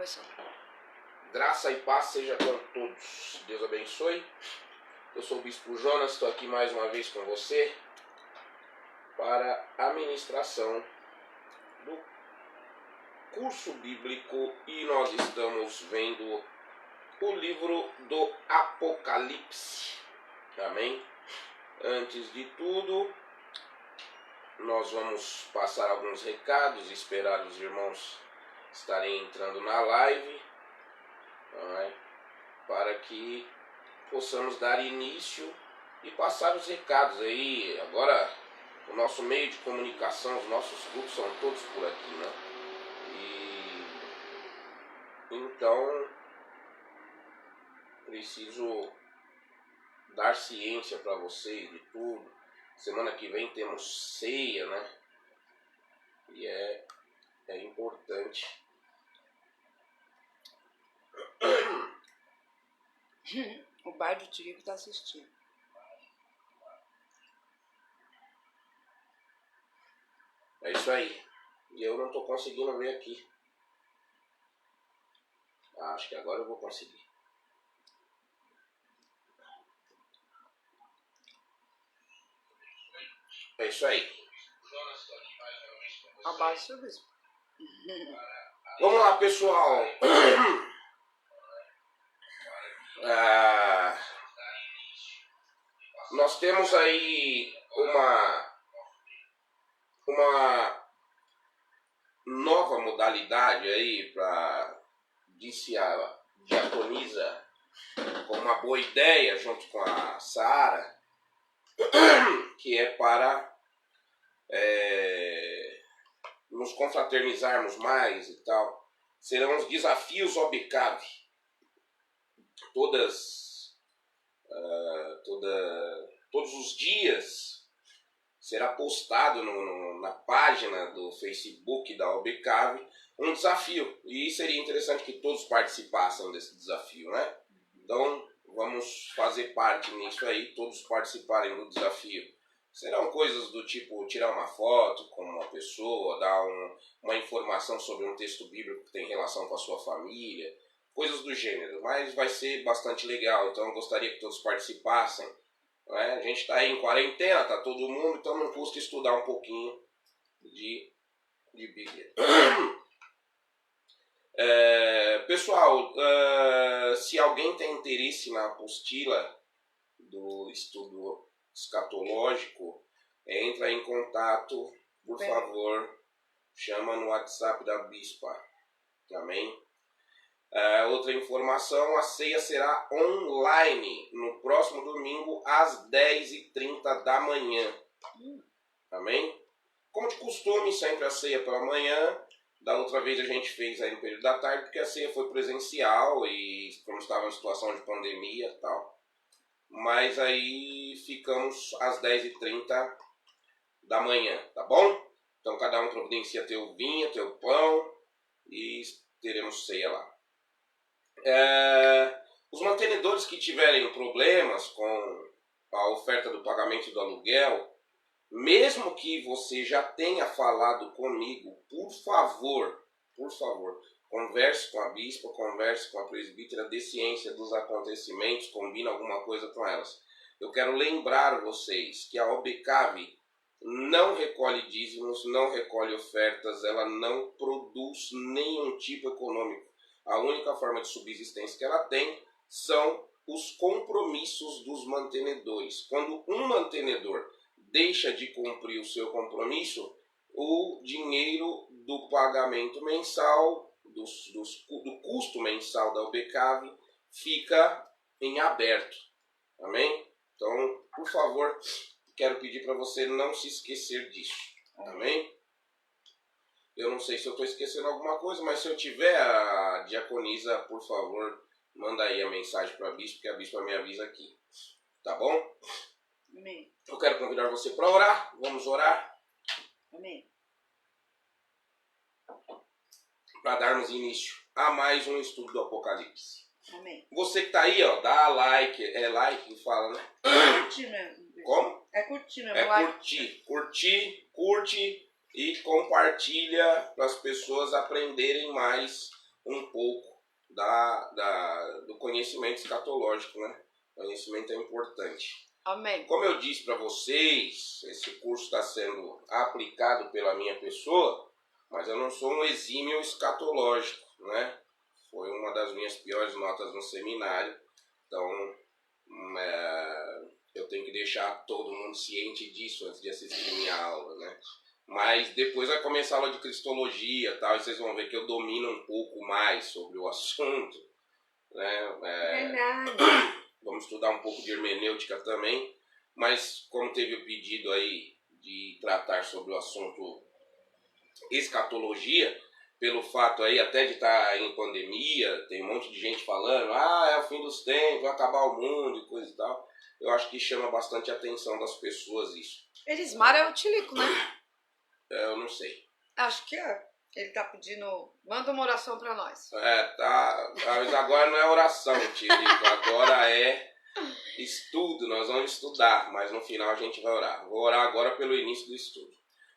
começar. Graça e paz seja com todos. Deus abençoe. Eu sou o Bispo Jonas, estou aqui mais uma vez com você para a ministração do curso bíblico e nós estamos vendo o livro do Apocalipse. Amém? Antes de tudo, nós vamos passar alguns recados, esperar os irmãos estarem entrando na live, para que possamos dar início e passar os recados aí. Agora, o nosso meio de comunicação, os nossos cultos são todos por aqui, né? E então, preciso dar ciência para vocês de tudo. Semana que vem temos ceia, né? E é importante. O bar do Tirico tá assistindo. É isso aí. E eu não tô conseguindo ver aqui. Acho que agora eu vou conseguir. É isso aí. Abaixa o bispo. Vamos lá, pessoal. Nós temos aí uma nova modalidade aí para, disse a diaconisa, com uma boa ideia junto com a Sara, que é para nos confraternizarmos mais e tal. Serão os desafios OBCAV. Todos os dias será postado na página do Facebook da OBCAV um desafio. E seria interessante que todos participassem desse desafio, né? Então, vamos fazer parte nisso aí, todos participarem do desafio. Serão coisas do tipo tirar uma foto com uma pessoa, dar uma informação sobre um texto bíblico que tem relação com a sua família, coisas do gênero. Mas vai ser bastante legal, então eu gostaria que todos participassem. Não é? A gente está aí em quarentena, está todo mundo, então não custa estudar um pouquinho de Bíblia. Pessoal, se alguém tem interesse na apostila do estudo escatológico, entra em contato, por favor, chama no WhatsApp da Bispa, amém? Outra informação, a ceia será online no próximo domingo às 10h30 da manhã, amém? Como de costume, sempre a ceia pela manhã. Da outra vez a gente fez aí no período da tarde, porque a ceia foi presencial e como estava em situação de pandemia e tal. Mas aí ficamos às 10h30 da manhã, tá bom? Então cada um providencia teu vinho, teu pão e teremos ceia lá. Os mantenedores que tiverem problemas com a oferta do pagamento do aluguel, mesmo que você já tenha falado comigo, por favor, converse com a bispa, converse com a presbítera, dê ciência dos acontecimentos, combine alguma coisa com elas. Eu quero lembrar vocês que a OBCAV não recolhe dízimos, não recolhe ofertas, ela não produz nenhum tipo econômico. A única forma de subsistência que ela tem são os compromissos dos mantenedores. Quando um mantenedor deixa de cumprir o seu compromisso, o dinheiro do pagamento mensal, do custo mensal da OBCAV, fica em aberto. Amém? Então, por favor, quero pedir para você não se esquecer disso. Amém? Eu não sei se eu estou esquecendo alguma coisa, mas se eu tiver, a diaconisa, por favor, manda aí a mensagem para a bispa, que a bispa me avisa aqui. Tá bom? Amém. Eu quero convidar você para orar. Vamos orar. Amém. Para darmos início a mais um estudo do Apocalipse. Amém. Você que está aí, ó, dá like. É like que fala, né? Curtir mesmo. Como? É curtir mesmo. É like. curte e compartilha para as pessoas aprenderem mais um pouco do conhecimento escatológico, né? Conhecimento é importante. Amém. Como eu disse para vocês, esse curso está sendo aplicado pela minha pessoa, mas eu não sou um exímio escatológico, né? Foi uma das minhas piores notas no seminário, então eu tenho que deixar todo mundo ciente disso antes de assistir minha aula, né? Mas depois vai começar a aula de cristologia e tal, e vocês vão ver que eu domino um pouco mais sobre o assunto, né? Verdade. Vamos estudar um pouco de hermenêutica também, mas como teve o pedido aí de tratar sobre o assunto escatologia, pelo fato aí até de estar em pandemia, tem um monte de gente falando, é o fim dos tempos, vai acabar o mundo e coisa e tal, eu acho que chama bastante a atenção das pessoas isso. Elismar é o Tilico, né? Eu não sei. Acho que é. Ele tá pedindo, manda uma oração pra nós. Tá, mas agora não é oração, Tilico, agora é estudo, nós vamos estudar, mas no final a gente vai orar. Vou orar agora pelo início do estudo.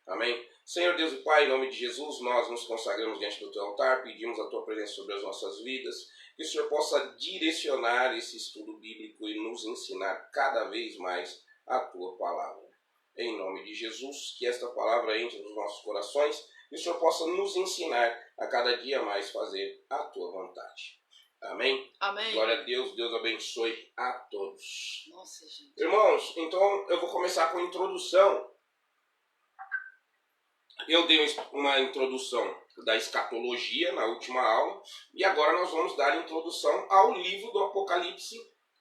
Amém? Senhor Deus e Pai, em nome de Jesus, nós nos consagramos diante do Teu altar, pedimos a Tua presença sobre as nossas vidas, que o Senhor possa direcionar esse estudo bíblico e nos ensinar cada vez mais a Tua palavra. Em nome de Jesus, que esta palavra entre nos nossos corações e o Senhor possa nos ensinar a cada dia mais fazer a Tua vontade. Amém? Amém. Glória a Deus, Deus abençoe a todos. Nossa, gente. Irmãos, então eu vou começar com a introdução. Eu dei uma introdução da escatologia na última aula e agora nós vamos dar a introdução ao livro do Apocalipse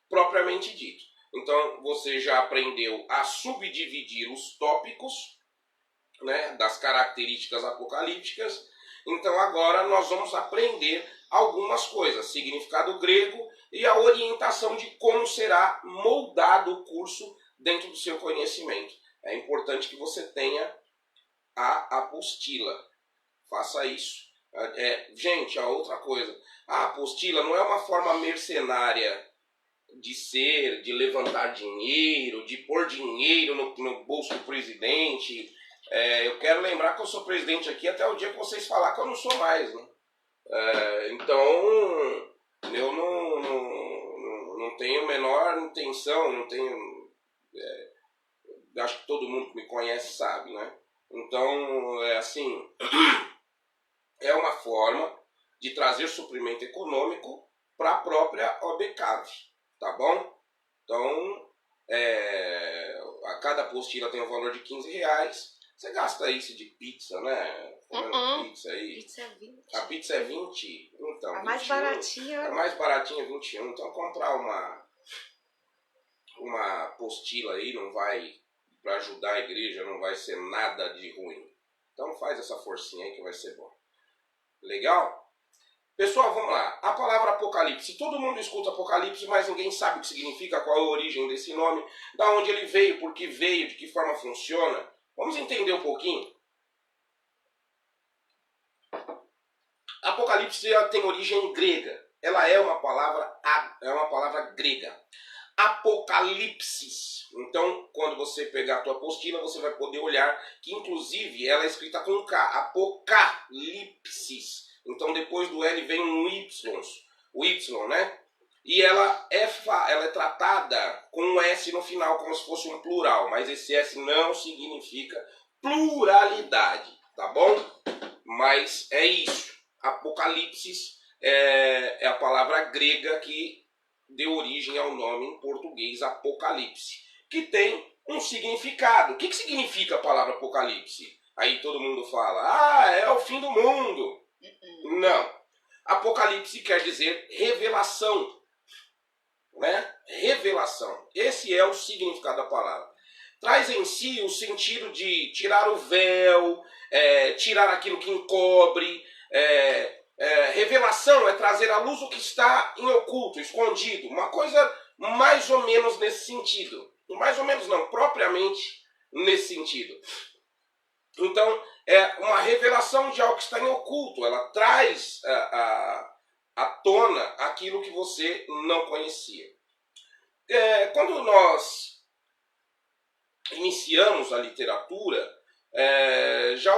propriamente dito. Então você já aprendeu a subdividir os tópicos, né, das características apocalípticas. Então agora nós vamos aprender algumas coisas, significado grego e a orientação de como será moldado o curso dentro do seu conhecimento. É importante que você tenha a apostila. Faça isso. Gente, a outra coisa. A apostila não é uma forma mercenária de levantar dinheiro, de pôr dinheiro no bolso do presidente. Eu quero lembrar que eu sou presidente aqui até o dia que vocês falar que eu não sou mais, né? Então, eu não tenho a menor intenção, não tenho... acho que todo mundo que me conhece sabe, né? Então, assim, é uma forma de trazer suprimento econômico para a própria OBCAV, tá bom? Então, a cada apostila tem um valor de R$15. Você gasta isso de pizza, né? Comendo pizza aí. Pizza é 20. A pizza é 20? Então, A mais 21. baratinha. A mais baratinha é 21. Então, comprar uma apostila aí não vai... para ajudar a igreja não vai ser nada de ruim. Então faz essa forcinha aí que vai ser bom. Legal? Pessoal, vamos lá. A palavra Apocalipse. Todo mundo escuta Apocalipse, mas ninguém sabe o que significa, qual é a origem desse nome, da onde ele veio, por que veio, de que forma funciona. Vamos entender um pouquinho? Apocalipse tem origem grega. Ela é uma palavra grega. Apocalipsis. Então, quando você pegar a tua apostila, você vai poder olhar que, inclusive, ela é escrita com K. Apocalipsis. Então, depois do L vem um Y. O Y, né? E ela é tratada com um S no final, como se fosse um plural. Mas esse S não significa pluralidade, tá bom? Mas é isso. Apocalipsis é a palavra grega que deu origem ao nome em português Apocalipse, que tem um significado. O que significa a palavra Apocalipse? Aí todo mundo fala, é o fim do mundo. Não. Apocalipse quer dizer revelação, né? Revelação. Esse é o significado da palavra. Traz em si o sentido de tirar o véu, tirar aquilo que encobre. Revelação é trazer à luz o que está em oculto, escondido. Uma coisa mais ou menos nesse sentido. Mais ou menos não, propriamente nesse sentido. Então, é uma revelação de algo que está em oculto. Ela traz à tona aquilo que você não conhecia. Quando nós iniciamos a literatura, já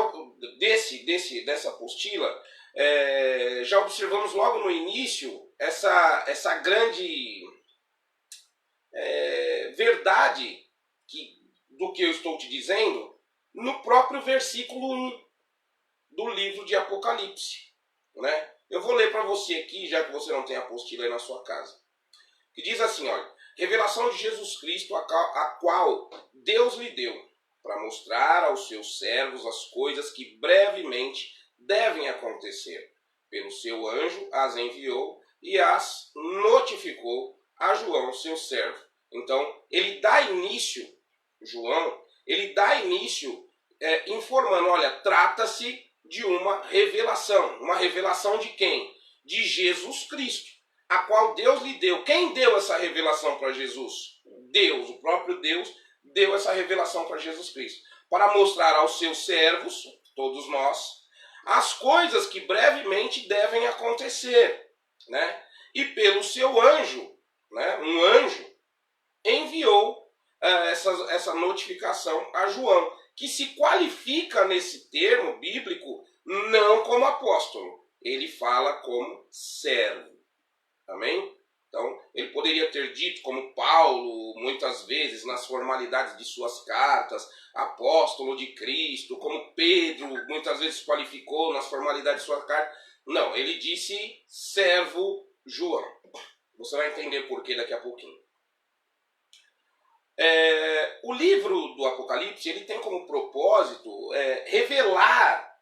dessa apostila, já observamos logo no início essa grande verdade do que eu estou te dizendo no próprio versículo 1 do livro de Apocalipse, né? Eu vou ler para você aqui, já que você não tem a apostila aí na sua casa, que diz assim, olha: revelação de Jesus Cristo, a qual Deus lhe deu, para mostrar aos seus servos as coisas que brevemente devem acontecer. Pelo seu anjo as enviou e as notificou a João, seu servo. Então, ele dá início, João, ele dá início informando, olha, trata-se de uma revelação. Uma revelação de quem? De Jesus Cristo, a qual Deus lhe deu. Quem deu essa revelação para Jesus? Deus, o próprio Deus deu essa revelação para Jesus Cristo, para mostrar aos seus servos, todos nós, as coisas que brevemente devem acontecer, né? E pelo seu anjo, né, um anjo, enviou essa notificação a João, que se qualifica nesse termo bíblico não como apóstolo, ele fala como servo. Amém? Então, ele poderia ter dito, como Paulo, muitas vezes, nas formalidades de suas cartas, apóstolo de Cristo, como Pedro, muitas vezes qualificou nas formalidades de sua carta. Não, ele disse servo João. Você vai entender por quê daqui a pouquinho. O livro do Apocalipse, ele tem como propósito revelar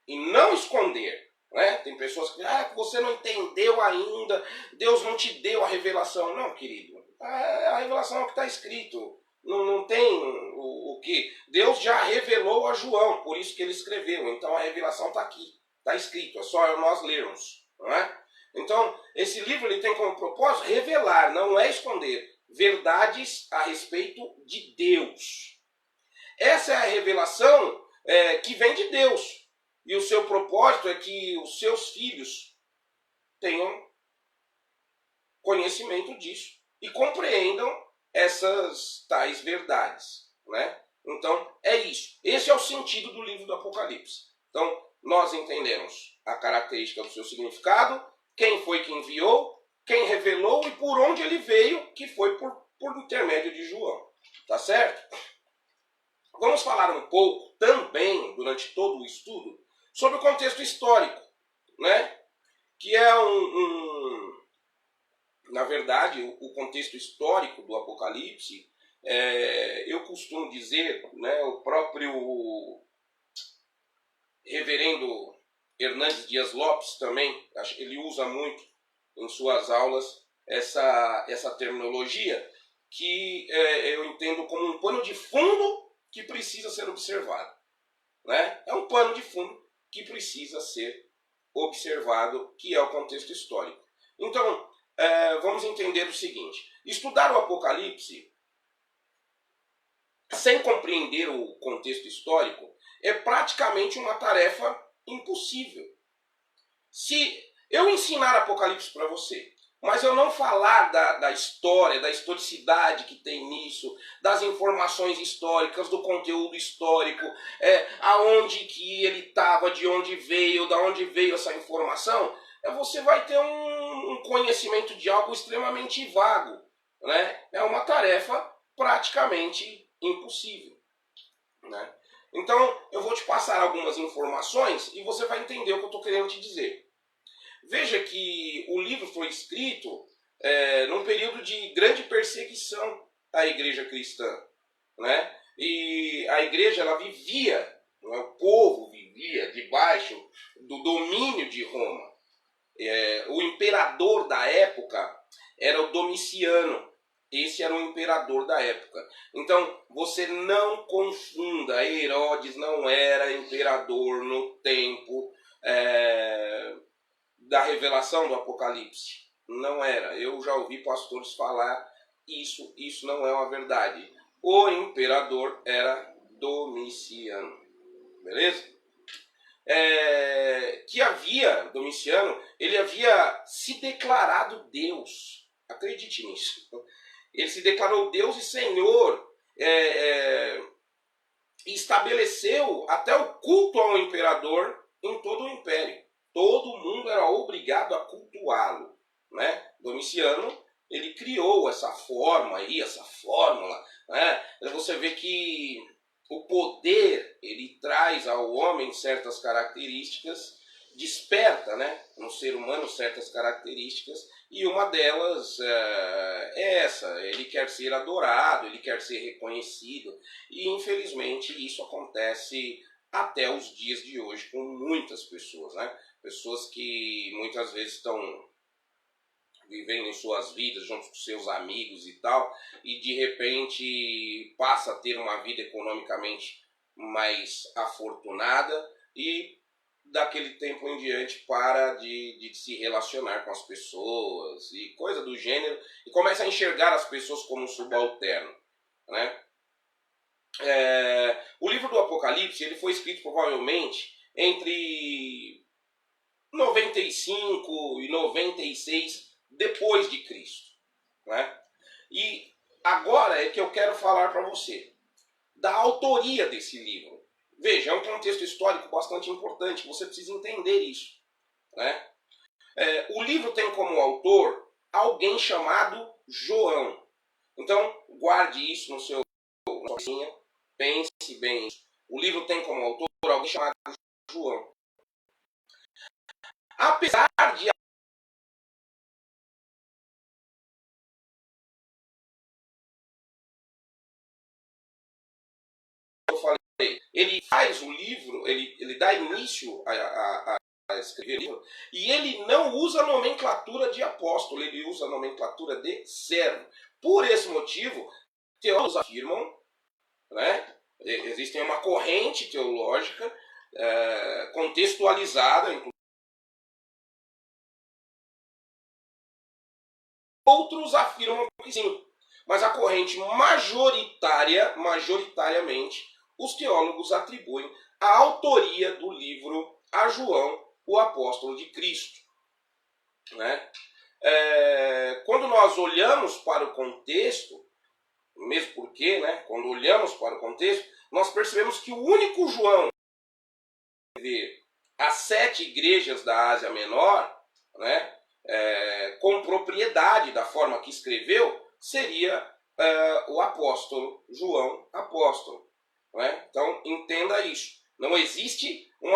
e não esconder. Né? Tem pessoas que você não entendeu ainda, Deus não te deu a revelação. Não, querido, a revelação é o que está escrito. Não tem o que. Deus já revelou a João, por isso que ele escreveu. Então a revelação está aqui, está escrito, é só nós lermos. Não é? Então, esse livro ele tem como propósito revelar, não é esconder, verdades a respeito de Deus. Essa é a revelação que vem de Deus. E o seu propósito é que os seus filhos tenham conhecimento disso e compreendam essas tais verdades, né? Então, é isso. Esse é o sentido do livro do Apocalipse. Então, nós entendemos a característica do seu significado, quem foi que enviou, quem revelou e por onde ele veio, que foi por intermédio de João. Tá certo? Vamos falar um pouco também, durante todo o estudo, sobre o contexto histórico, né? Que é na verdade, o contexto histórico do Apocalipse, eu costumo dizer, né, o próprio reverendo Hernandes Dias Lopes também, ele usa muito em suas aulas essa terminologia, que eu entendo como um pano de fundo que precisa ser observado, né? É um pano de fundo que precisa ser observado, que é o contexto histórico. Então, vamos entender o seguinte: estudar o Apocalipse sem compreender o contexto histórico é praticamente uma tarefa impossível. Se eu ensinar Apocalipse para você, mas eu não falar da história, da historicidade que tem nisso, das informações históricas, do conteúdo histórico, aonde que ele estava, de onde veio, da onde veio essa informação, você vai ter um conhecimento de algo extremamente vago, né? É uma tarefa praticamente impossível, né? Então, eu vou te passar algumas informações e você vai entender o que eu estou querendo te dizer. Veja que o livro foi escrito num período de grande perseguição à igreja cristã, né? E a igreja, ela vivia, né? O povo vivia debaixo do domínio de Roma. O imperador da época era o Domiciano. Esse era o imperador da época. Então, você não confunda, Herodes não era imperador no tempo da revelação do Apocalipse. Não era. Eu já ouvi pastores falar isso não é uma verdade. O imperador era Domiciano. Beleza? Domiciano, ele havia se declarado Deus. Acredite nisso. Ele se declarou Deus e Senhor. E estabeleceu até o culto ao imperador em todo o império. todo mundo era obrigado a cultuá-lo, né? Domiciano, ele criou essa forma aí, essa fórmula, né? Você vê que o poder, ele traz ao homem certas características, desperta, né, no ser humano certas características, e uma delas é essa: ele quer ser adorado, ele quer ser reconhecido, e infelizmente isso acontece até os dias de hoje com muitas pessoas, né? Pessoas que muitas vezes estão vivendo em suas vidas junto com seus amigos e tal, e de repente passa a ter uma vida economicamente mais afortunada e daquele tempo em diante para de se relacionar com as pessoas e coisa do gênero, e começa a enxergar as pessoas como subalterno, né? O livro do Apocalipse, ele foi escrito provavelmente entre 95 e 96 depois de Cristo, né? E agora é que eu quero falar para você da autoria desse livro. Veja, é um contexto histórico bastante importante, você precisa entender isso, né? O livro tem como autor alguém chamado João. Então, guarde isso no seu coração, pense bem. O livro tem como autor alguém chamado João. Apesar de ele faz o livro, ele dá início a escrever o livro, e ele não usa a nomenclatura de apóstolo, ele usa a nomenclatura de servo. Por esse motivo, teólogos afirmam, né, existe uma corrente teológica contextualizada, inclusive. Outros afirmam que sim, mas a corrente majoritariamente, os teólogos atribuem a autoria do livro a João, o apóstolo de Cristo, né? Quando nós olhamos para o contexto, mesmo porque, né, quando olhamos para o contexto, nós percebemos que o único João que vê as 7 igrejas da Ásia Menor, né, com propriedade da forma que escreveu, seria o apóstolo João apóstolo, né? Então entenda isso. Não existe um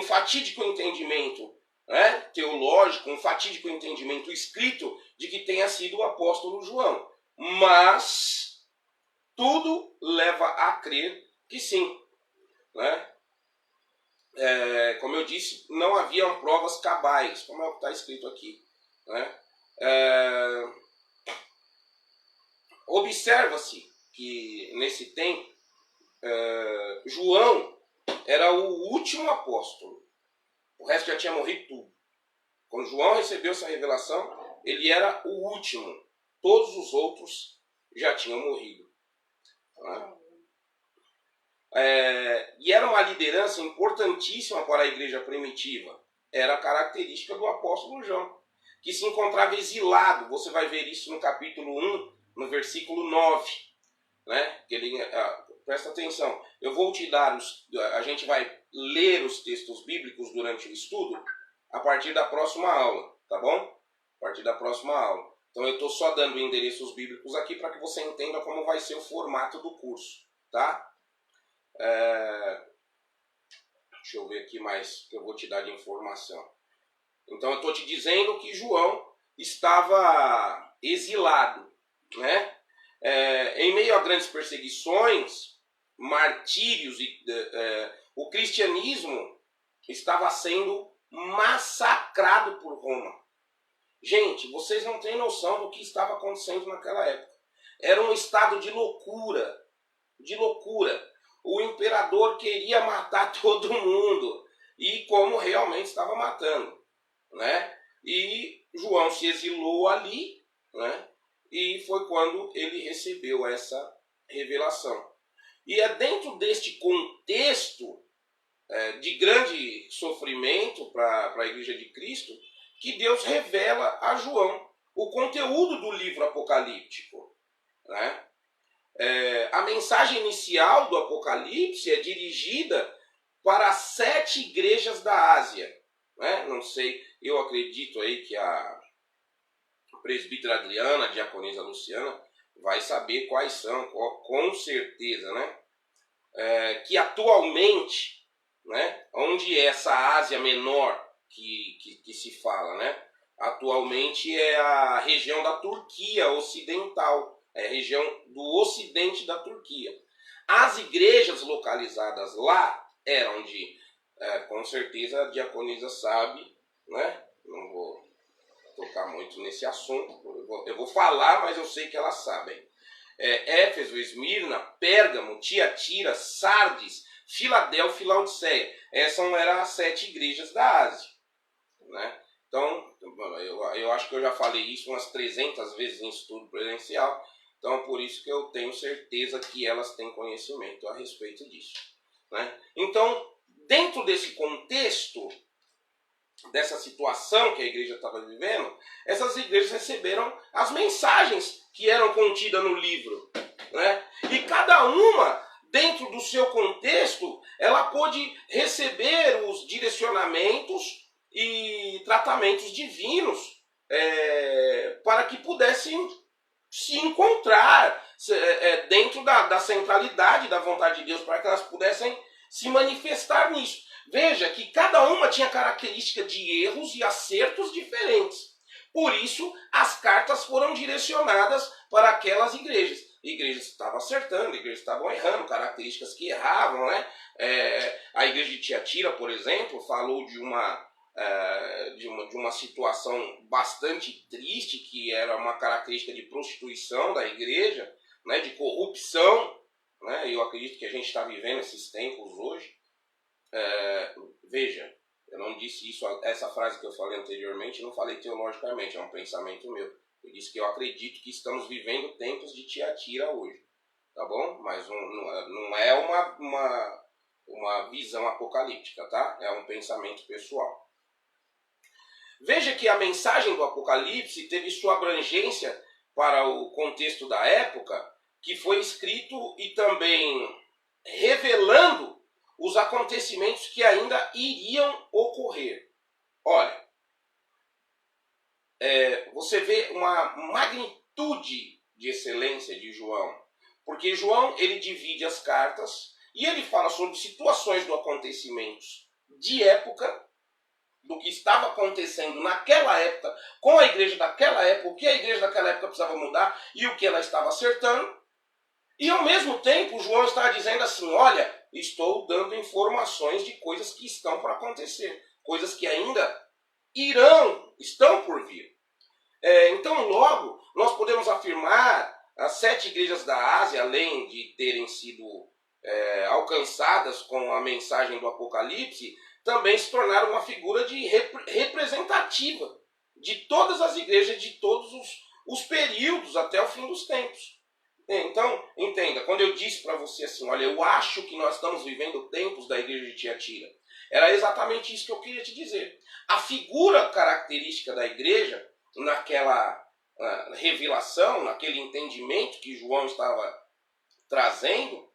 fatídico entendimento, né, teológico, um fatídico entendimento escrito de que tenha sido o apóstolo João. Mas tudo leva a crer que sim, né? Como eu disse, não haviam provas cabais, como é o que está escrito aqui, né? Observa-se que nesse tempo João era o último apóstolo, o resto já tinha morrido tudo. Quando João recebeu essa revelação, ele era o último, todos os outros já tinham morrido, né? E era uma liderança importantíssima para a igreja primitiva. Era a característica do apóstolo João, que se encontrava exilado. Você vai ver isso no capítulo 1, no versículo 9. Né? Presta atenção, eu vou te dar, a gente vai ler os textos bíblicos durante o estudo a partir da próxima aula, tá bom? A partir da próxima aula. Então eu estou só dando endereços bíblicos aqui para que você entenda como vai ser o formato do curso, tá? Deixa eu ver aqui mais que eu vou te dar de informação. Então eu estou te dizendo que João estava exilado, né? Em meio a grandes perseguições, martírios, o cristianismo estava sendo massacrado por Roma. Gente, vocês não têm noção do que estava acontecendo naquela época. Era um estado de loucura, de loucura. O imperador queria matar todo mundo, e como realmente estava matando, né? E João se exilou ali, né? E foi quando ele recebeu essa revelação. E é dentro deste contexto de grande sofrimento para a Igreja de Cristo que Deus revela a João o conteúdo do livro apocalíptico, né? A mensagem inicial do Apocalipse é dirigida para as 7 igrejas da Ásia. Né? Não sei, eu acredito aí que a presbítera Adriana, a diaconisa Luciana, vai saber quais são, com certeza, né? Que atualmente, né, onde é essa Ásia Menor que se fala, né? Atualmente é a região da Turquia Ocidental, é a região do ocidente da Turquia. As igrejas localizadas lá eram com certeza a diaconisa sabe, né? Não vou tocar muito nesse assunto, eu vou falar, mas eu sei que elas sabem. Éfeso, Esmirna, Pérgamo, Tiatira, Sardes, Filadélfia e Laodiceia. Essas eram as 7 igrejas da Ásia. Né? Então, eu acho que eu já falei isso umas 300 vezes em estudo presencial. Então, por isso que eu tenho certeza que elas têm conhecimento a respeito disso. Né? Então, dentro desse contexto, dessa situação que a igreja estava vivendo, essas igrejas receberam as mensagens que eram contidas no livro. Né? E cada uma, dentro do seu contexto, ela pôde receber os direcionamentos e tratamentos divinos para que pudessem se encontrar dentro da centralidade da vontade de Deus, para que elas pudessem se manifestar nisso. Veja que cada uma tinha característica de erros e acertos diferentes. Por isso, as cartas foram direcionadas para aquelas igrejas. Igrejas estavam acertando, igrejas estavam errando, características que erravam. Né? A igreja de Tiatira, por exemplo, falou de uma situação bastante triste, que era uma característica de prostituição da igreja, né? De corrupção. Né? Eu acredito que a gente está vivendo esses tempos hoje. Veja, eu não disse isso, essa frase que eu falei anteriormente, não falei teologicamente, é um pensamento meu. Eu disse que eu acredito que estamos vivendo tempos de Tiatira hoje, tá bom? Mas não é uma visão apocalíptica, tá? É um pensamento pessoal. Veja que a mensagem do Apocalipse teve sua abrangência para o contexto da época, que foi escrito e também revelando os acontecimentos que ainda iriam ocorrer. Olha, você vê uma magnitude de excelência de João, porque João ele divide as cartas e ele fala sobre situações do acontecimentos de época, do que estava acontecendo naquela época, com a igreja daquela época, o que a igreja daquela época precisava mudar e o que ela estava acertando. E ao mesmo tempo, João está dizendo assim, olha, estou dando informações de coisas que estão para acontecer, coisas que ainda estão por vir. Então, logo, nós podemos afirmar as 7 igrejas da Ásia, além de terem sido alcançadas com a mensagem do Apocalipse, também se tornaram uma figura representativa de todas as igrejas, de todos os períodos até o fim dos tempos. Então, entenda, quando eu disse para você assim, olha, eu acho que nós estamos vivendo tempos da igreja de Tiatira, era exatamente isso que eu queria te dizer. A figura característica da igreja, naquela revelação, naquele entendimento que João estava trazendo,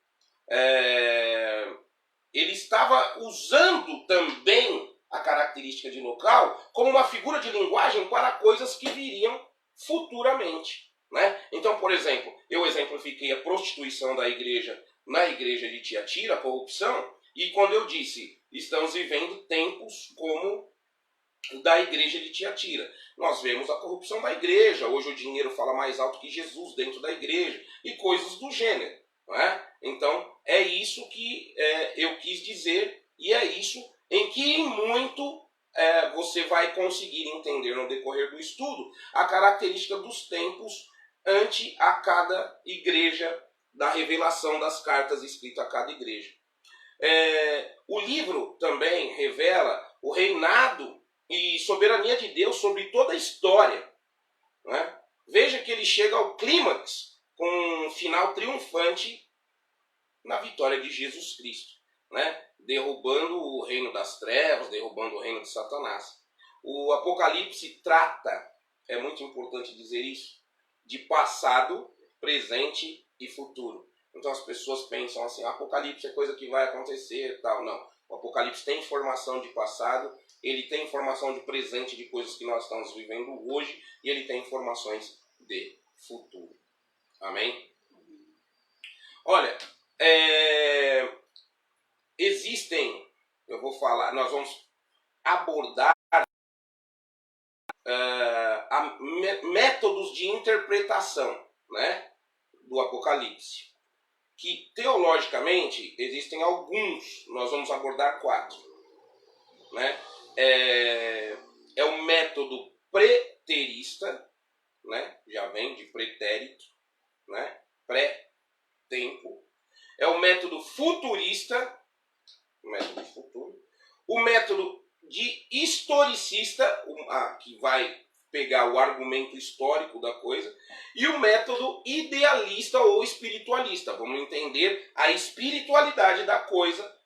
ele estava usando também a característica de local como uma figura de linguagem para coisas que viriam futuramente. Né? Então, por exemplo, eu exemplifiquei a prostituição da igreja na igreja de Tiatira, a corrupção, e quando eu disse, estamos vivendo tempos como da igreja de Tiatira. Nós vemos a corrupção da igreja, hoje o dinheiro fala mais alto que Jesus dentro da igreja, e coisas do gênero. Não é? Então, é isso que eu quis dizer, e é isso em que em muito você vai conseguir entender no decorrer do estudo a característica dos tempos ante a cada igreja, da revelação das cartas escritas a cada igreja. O livro também revela o reinado e soberania de Deus sobre toda a história. Né? Veja que ele chega ao clímax com um final triunfante na vitória de Jesus Cristo, né? Derrubando o reino das trevas, derrubando o reino de Satanás. O Apocalipse trata, é muito importante dizer isso, de passado, presente e futuro. Então as pessoas pensam assim, Apocalipse é coisa que vai acontecer e tal. Não. O Apocalipse tem informação de passado, ele tem informação de presente, de coisas que nós estamos vivendo hoje, e ele tem informações de futuro. Amém? Olha, existem, nós vamos abordar métodos de interpretação, né, do Apocalipse. Que teologicamente existem alguns, nós vamos abordar 4. Né? É o método preterista, né? Já vem de pretérito, né? Pré-tempo. É o método futurista, o método de historicista, que vai pegar o argumento histórico da coisa, e o método idealista ou espiritualista. Vamos entender a espiritualidade da coisa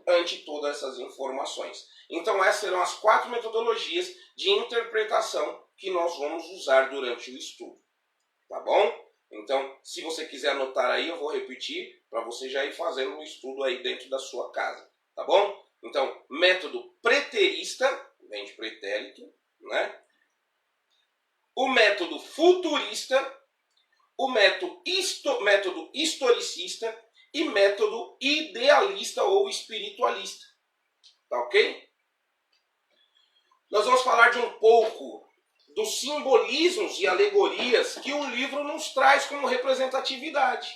ante todas essas informações. Então essas serão as 4 metodologias de interpretação que nós vamos usar durante o estudo. Tá bom? Então, se você quiser anotar aí, eu vou repetir para você já ir fazendo o estudo aí dentro da sua casa. Tá bom? Então, método preterista, vem de pretérito, né? O método futurista, o método historicista e método idealista ou espiritualista. Tá ok? Nós vamos falar de um pouco dos simbolismos e alegorias que o livro nos traz como representatividade.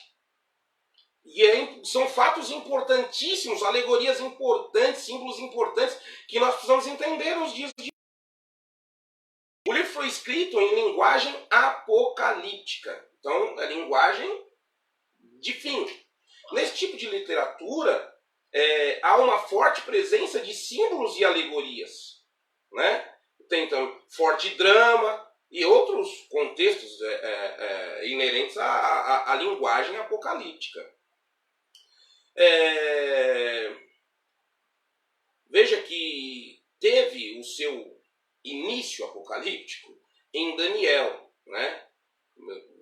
E são fatos importantíssimos, alegorias importantes, símbolos importantes que nós precisamos entender nos dias de hoje. O livro foi escrito em linguagem apocalíptica. Então, é linguagem de fim. Nesse tipo de literatura, há uma forte presença de símbolos e alegorias. Né? Tem, então, forte drama e outros contextos inerentes à linguagem apocalíptica. Veja que teve o seu início apocalíptico em Daniel, né?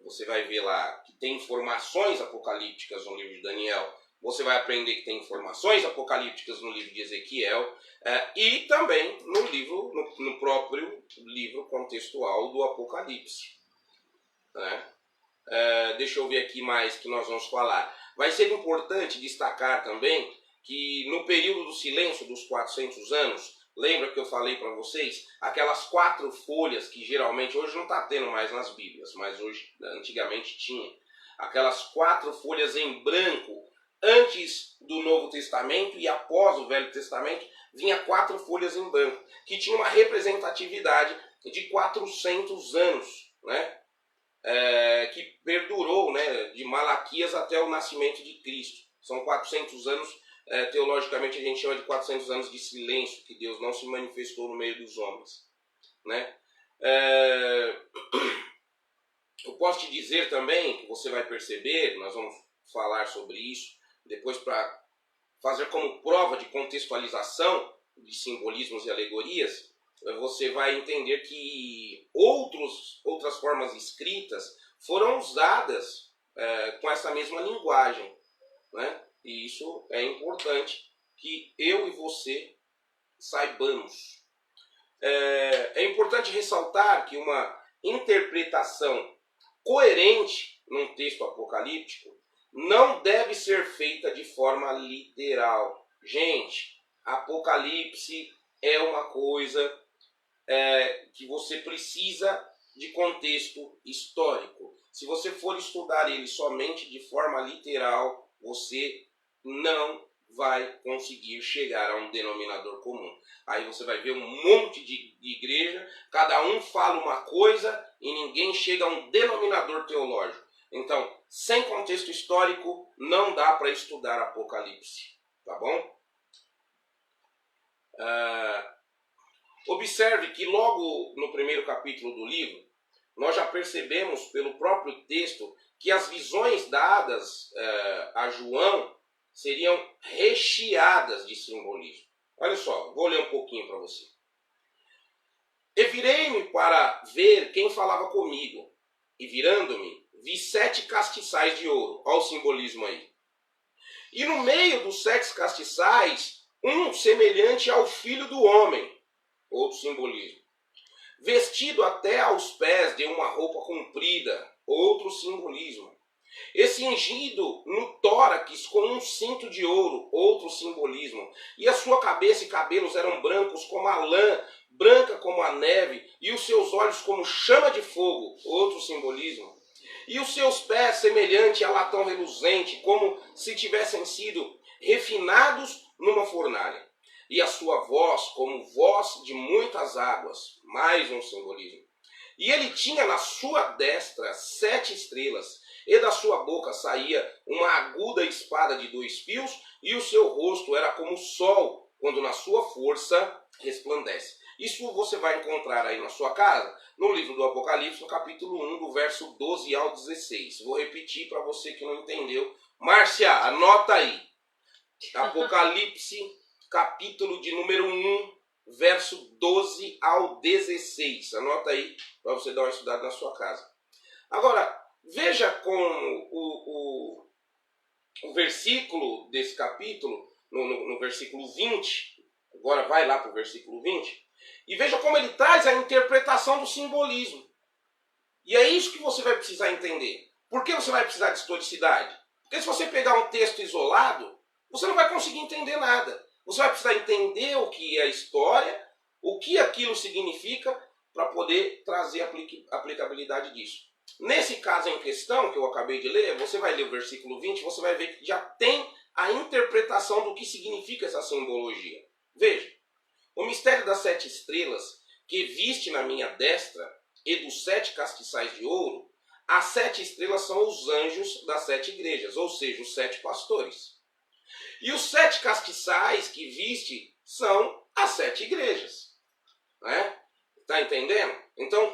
Você vai ver lá que tem informações apocalípticas no livro de Daniel, você vai aprender que tem informações apocalípticas no livro de Ezequiel e também no próprio livro contextual do Apocalipse. Né? Deixa eu ver aqui mais que nós vamos falar. Vai ser importante destacar também que no período do silêncio dos 400 anos, lembra que eu falei para vocês? Aquelas 4 folhas que geralmente, hoje não está tendo mais nas Bíblias, mas antigamente tinha. Aquelas 4 folhas em branco, antes do Novo Testamento e após o Velho Testamento, vinha 4 folhas em branco, que tinha uma representatividade de 400 anos, né? Que perdurou, né, de Malaquias até o nascimento de Cristo. São 400 anos, teologicamente a gente chama de 400 anos de silêncio, que Deus não se manifestou no meio dos homens. Né? Eu posso te dizer também, que você vai perceber, nós vamos falar sobre isso depois para fazer como prova de contextualização de simbolismos e alegorias, você vai entender que outras formas escritas foram usadas com essa mesma linguagem. Né? E isso é importante que eu e você saibamos. É importante ressaltar que uma interpretação coerente num texto apocalíptico não deve ser feita de forma literal. Gente, Apocalipse é uma coisa que você precisa de contexto histórico. Se você for estudar ele somente de forma literal, você não vai conseguir chegar a um denominador comum. Aí você vai ver um monte de igreja, cada um fala uma coisa e ninguém chega a um denominador teológico. Então, sem contexto histórico, não dá para estudar Apocalipse. Tá bom? Observe que logo no primeiro capítulo do livro, nós já percebemos pelo próprio texto que as visões dadas a João seriam recheadas de simbolismo. Olha só, vou ler um pouquinho para você. E virei-me para ver quem falava comigo, e virando-me, vi 7 castiçais de ouro. Olha o simbolismo aí. E no meio dos 7 castiçais, Um semelhante ao Filho do Homem, outro simbolismo. Vestido até aos pés de uma roupa comprida, outro simbolismo. E cingido no tórax com um cinto de ouro, outro simbolismo. E a sua cabeça e cabelos eram brancos como a lã, branca como a neve, e os seus olhos como chama de fogo, outro simbolismo. E os seus pés semelhante a latão reluzente, como se tivessem sido refinados numa fornalha. E a sua voz como voz de muitas águas, mais um simbolismo. E ele tinha na sua destra 7 estrelas, e da sua boca saía uma aguda espada de 2 fios, e o seu rosto era como o sol, quando na sua força resplandece. Isso você vai encontrar aí na sua casa, no livro do Apocalipse, no capítulo 1, do verso 12 ao 16. Vou repetir para você que não entendeu. Márcia, anota aí. Apocalipse, capítulo de número 1, verso 12 ao 16. Anota aí para você dar uma estudada na sua casa. Agora, veja como o versículo desse capítulo, no versículo 20, agora vai lá para o versículo 20, e veja como ele traz a interpretação do simbolismo. E é isso que você vai precisar entender. Por que você vai precisar de historicidade? Porque se você pegar um texto isolado, você não vai conseguir entender nada. Você vai precisar entender o que é a história, o que aquilo significa, para poder trazer a aplicabilidade disso. Nesse caso em questão, que eu acabei de ler, você vai ler o versículo 20, você vai ver que já tem a interpretação do que significa essa simbologia. Veja, o mistério das 7 estrelas que viste na minha destra e dos 7 castiçais de ouro, as 7 estrelas são os anjos das 7 igrejas, ou seja, os 7 pastores. E os 7 castiçais que viste são as 7 igrejas. Né? Está entendendo? Então,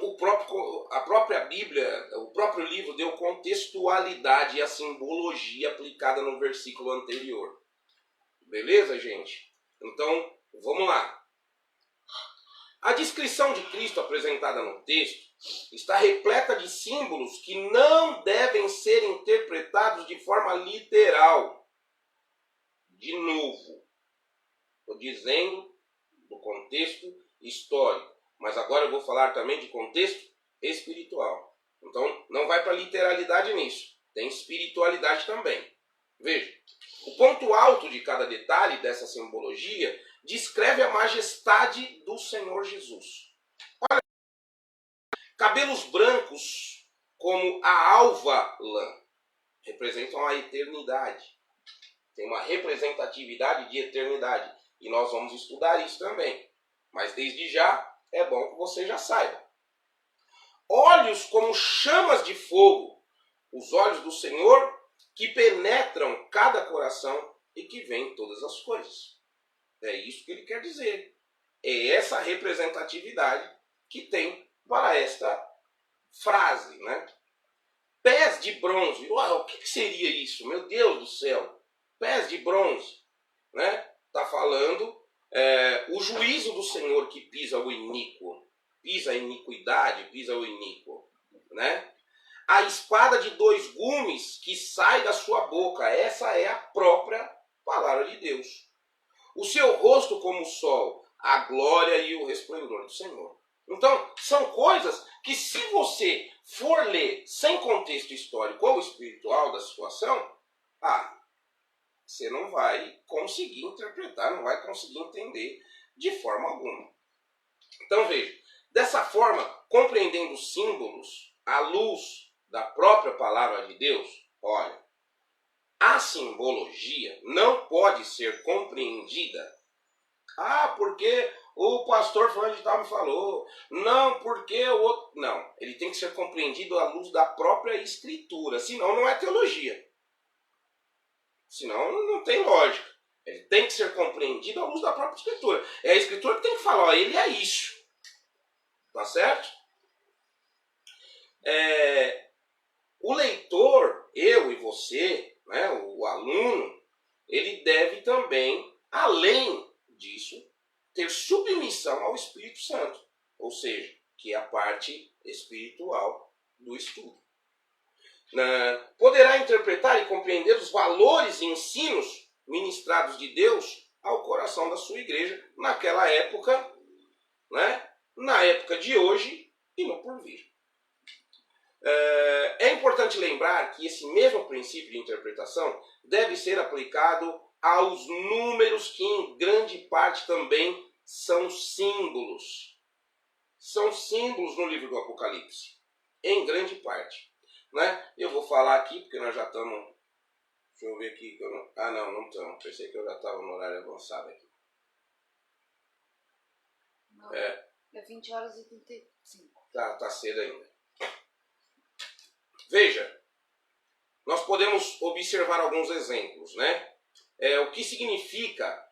a própria Bíblia, o próprio livro deu contextualidade e a simbologia aplicada no versículo anterior. Beleza, gente? Então, vamos lá. A descrição de Cristo apresentada no texto está repleta de símbolos que não devem ser interpretados de forma literal. De novo, estou dizendo do contexto histórico. Mas agora eu vou falar também de contexto espiritual. Então, não vai para literalidade nisso. Tem espiritualidade também. Veja, o ponto alto de cada detalhe dessa simbologia descreve a majestade do Senhor Jesus. Olha, cabelos brancos como a alva lã representam a eternidade. Tem uma representatividade de eternidade. E nós vamos estudar isso também. Mas desde já, é bom que você já saiba. Olhos como chamas de fogo, os olhos do Senhor que penetram cada coração e que veem todas as coisas. É isso que ele quer dizer. É essa representatividade que tem para esta frase, né? Pés de bronze. Uau, o que seria isso? Meu Deus do céu. Pés de bronze. Né? Está falando o juízo do Senhor que pisa o iníquo, pisa a iniquidade, pisa o iníquo, né? A espada de 2 gumes que sai da sua boca, essa é a própria palavra de Deus. O seu rosto como o sol, a glória e o resplendor do Senhor. Então, são coisas que se você for ler sem contexto histórico ou espiritual da situação, você não vai conseguir interpretar, não vai conseguir entender de forma alguma. Então veja, dessa forma, compreendendo os símbolos à luz da própria palavra de Deus, olha, a simbologia não pode ser compreendida. Porque o pastor fulano de tal me falou. Não, porque o outro... Não, ele tem que ser compreendido à luz da própria Escritura, senão não é teologia. Senão não tem lógica. Ele tem que ser compreendido à luz da própria Escritura. É a Escritura que tem que falar, ele é isso. Tá certo? O leitor, eu e você, né, o aluno, ele deve também, além disso, ter submissão ao Espírito Santo. Ou seja, que é a parte espiritual do estudo. Poderá interpretar e compreender os valores e ensinos ministrados de Deus ao coração da sua igreja naquela época, né? Na época de hoje e no porvir. É importante lembrar que esse mesmo princípio de interpretação deve ser aplicado aos números que em grande parte também são símbolos. São símbolos no livro do Apocalipse, em grande parte. Né? Eu vou falar aqui, porque nós já estamos... Deixa eu ver aqui. Não estamos. Pensei que eu já estava no horário avançado aqui. Não, é 20 horas e 35. Tá cedo ainda. Veja, nós podemos observar alguns exemplos, né? O que significa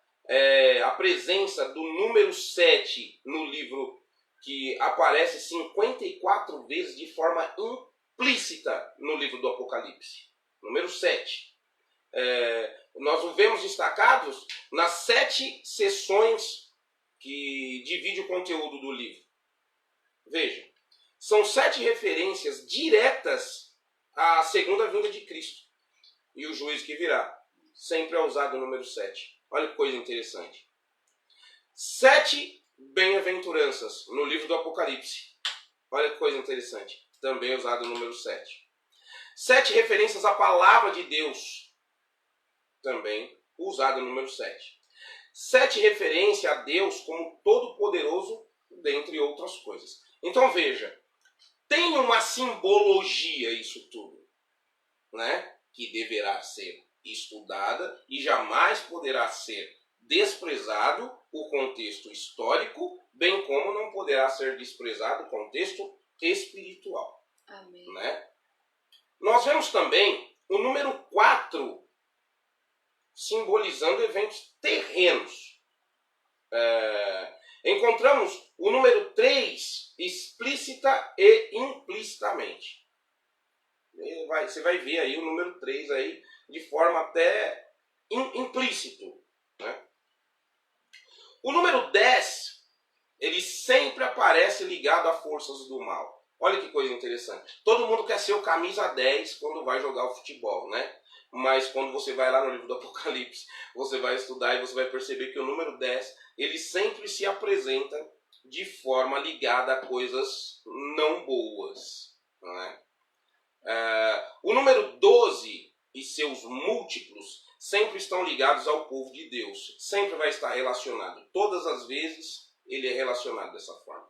a presença do número 7 no livro, que aparece 54 vezes de forma implícita no livro do Apocalipse. Número 7. Nós o vemos destacados nas 7 sessões que divide o conteúdo do livro. Veja, são 7 referências diretas à segunda vinda de Cristo e o juízo que virá. Sempre é usado o número 7. Olha que coisa interessante. 7 bem-aventuranças no livro do Apocalipse. Olha que coisa interessante. Também é usado o número 7. 7 referências à palavra de Deus. Também usado o número 7. 7 referências a Deus como todo-poderoso, dentre outras coisas. Então veja, tem uma simbologia isso tudo, né? Que deverá ser estudada e jamais poderá ser desprezado o contexto histórico, bem como não poderá ser desprezado o contexto espiritual. Amém. Né? Nós vemos também o número 4 simbolizando eventos terrenos. Encontramos o número 3 explícita e implicitamente. Você vai ver aí o número 3 aí de forma até implícito. Né? O número 10, ele sempre aparece ligado a forças do mal. Olha que coisa interessante. Todo mundo quer ser o camisa 10 quando vai jogar o futebol, né? Mas quando você vai lá no livro do Apocalipse, você vai estudar e você vai perceber que o número 10, ele sempre se apresenta de forma ligada a coisas não boas. Não é? O número 12 e seus múltiplos sempre estão ligados ao povo de Deus. Sempre vai estar relacionado. Todas as vezes ele é relacionado dessa forma.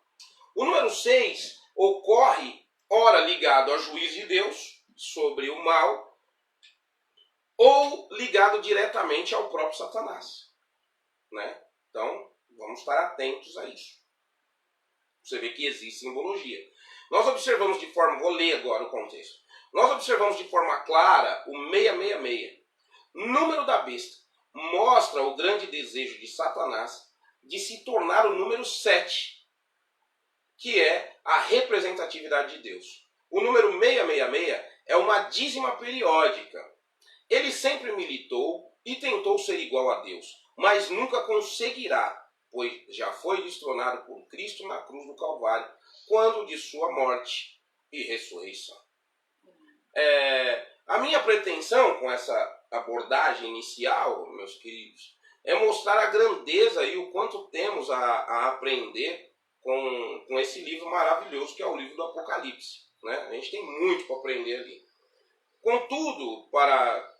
O número 6 ocorre, ora ligado ao juízo de Deus sobre o mal, ou ligado diretamente ao próprio Satanás. Né? Então, vamos estar atentos a isso. Você vê que existe simbologia. Nós observamos de forma... Vou ler agora o contexto. Nós observamos de forma clara o 666. Número da besta mostra o grande desejo de Satanás de se tornar o número 7, que é a representatividade de Deus. O número 666 é uma dízima periódica. Ele sempre militou e tentou ser igual a Deus, mas nunca conseguirá, pois já foi destronado por Cristo na cruz do Calvário, quando de sua morte e ressurreição. A minha pretensão com essa abordagem inicial, meus queridos, é mostrar a grandeza e o quanto temos a aprender com esse livro maravilhoso que é o livro do Apocalipse. Né? A gente tem muito para aprender ali. Contudo, para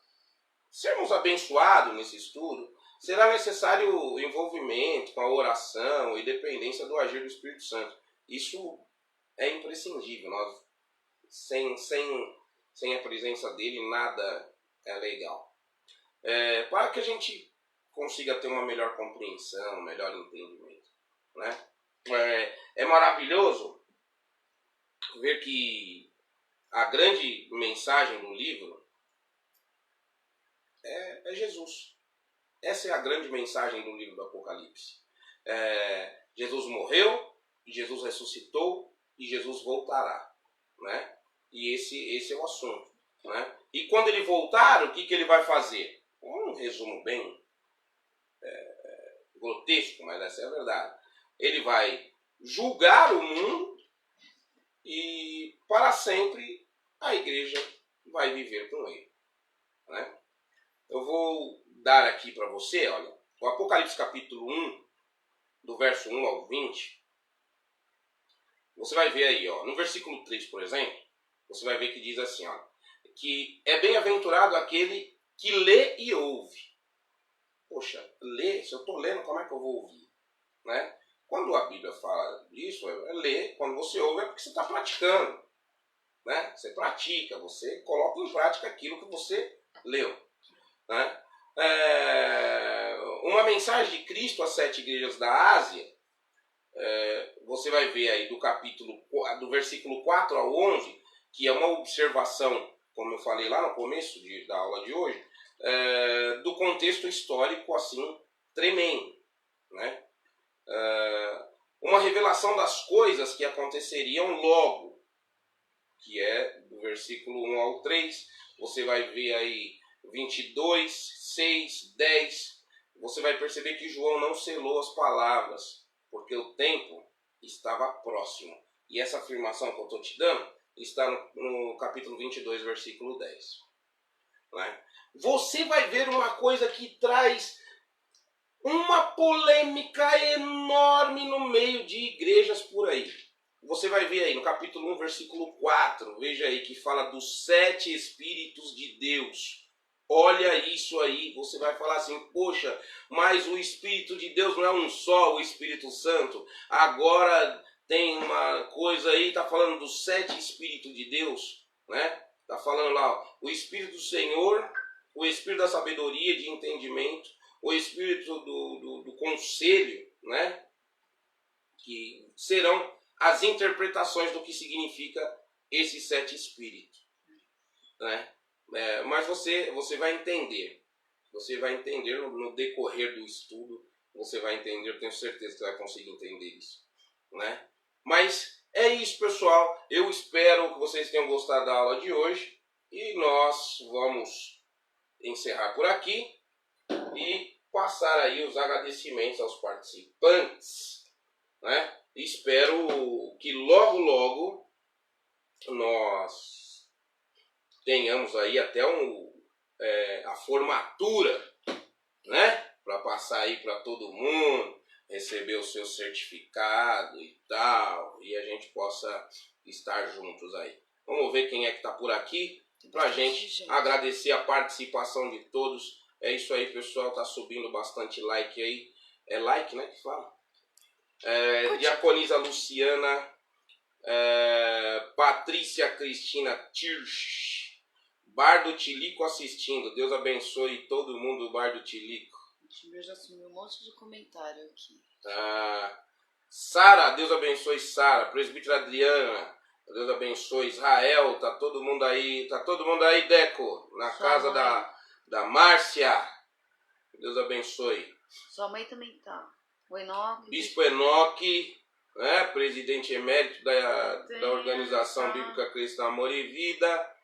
sermos abençoados nesse estudo, será necessário envolvimento com a oração e dependência do agir do Espírito Santo. Isso é imprescindível. Nós, sem a presença dele, nada é legal. Para que a gente consiga ter uma melhor compreensão, um melhor entendimento. Né? É maravilhoso ver que a grande mensagem do livro é Jesus. Essa é a grande mensagem do livro do Apocalipse. Jesus morreu, Jesus ressuscitou e Jesus voltará. Né? E esse é o assunto. Né? E quando ele voltar, o que ele vai fazer? Um resumo bem grotesco, mas essa é a verdade. Ele vai julgar o mundo e para sempre a igreja vai viver com ele. Né? Eu vou dar aqui para você, olha, O Apocalipse capítulo 1, do verso 1 ao 20, você vai ver aí, ó, no versículo 3, por exemplo, você vai ver que diz assim, ó, que é bem-aventurado aquele que lê e ouve. Poxa, ler, se eu estou lendo, como é que eu vou ouvir? Né? Quando a Bíblia fala disso, é ler, quando você ouve é porque você está praticando. Né? Você pratica, você coloca em prática aquilo que você leu. Né? Uma mensagem de Cristo às 7 igrejas da Ásia, você vai ver aí do versículo 4 ao 11, que é uma observação, como eu falei lá no começo da aula de hoje, do contexto histórico assim tremendo, né? Uma revelação das coisas que aconteceriam logo, que é do versículo 1 ao 3, você vai ver aí 22, 6, 10, você vai perceber que João não selou as palavras, porque o tempo estava próximo. E essa afirmação que eu estou te dando está no capítulo 22, versículo 10. Né? Você vai ver uma coisa que traz uma polêmica enorme no meio de igrejas por aí. Você vai ver aí no capítulo 1, versículo 4, veja aí que fala dos 7 Espíritos de Deus. Olha isso aí, você vai falar assim, poxa, mas o Espírito de Deus não é um só, o Espírito Santo. Agora tem uma coisa aí, está falando dos 7 Espíritos de Deus, né? Está falando lá, ó, o Espírito do Senhor, o Espírito da sabedoria, de entendimento, o Espírito do conselho, né? Que serão as interpretações do que significa esses 7 Espíritos, né? Mas você vai entender. Você vai entender no decorrer do estudo. Você vai entender, eu tenho certeza que você vai conseguir entender isso. Né? Mas é isso, pessoal. Eu espero que vocês tenham gostado da aula de hoje. E nós vamos encerrar por aqui. E passar aí os agradecimentos aos participantes. Né? Espero que logo, logo nós tenhamos aí até a formatura, né? Para passar aí para todo mundo, receber o seu certificado e tal, e a gente possa estar juntos aí. Vamos ver quem é que está por aqui, para a gente agradecer a participação de todos. É isso aí, pessoal, tá subindo bastante like aí. É like, né, que fala? Diaconisa Luciana, Patrícia Cristina Tirsch, Bar do Tilico assistindo. Deus abençoe todo mundo do Bar do Tilico. Eu já sumiu um monte de comentário aqui. Sara, Deus abençoe Sara. Presbítera Adriana, Deus abençoe. Israel, tá todo mundo aí, Deco, na casa da Márcia. Deus abençoe. Sua mãe também tá. O Enoque. Bispo Enoque, né? Presidente emérito da Organização Bíblica Cristã Amor e Vida.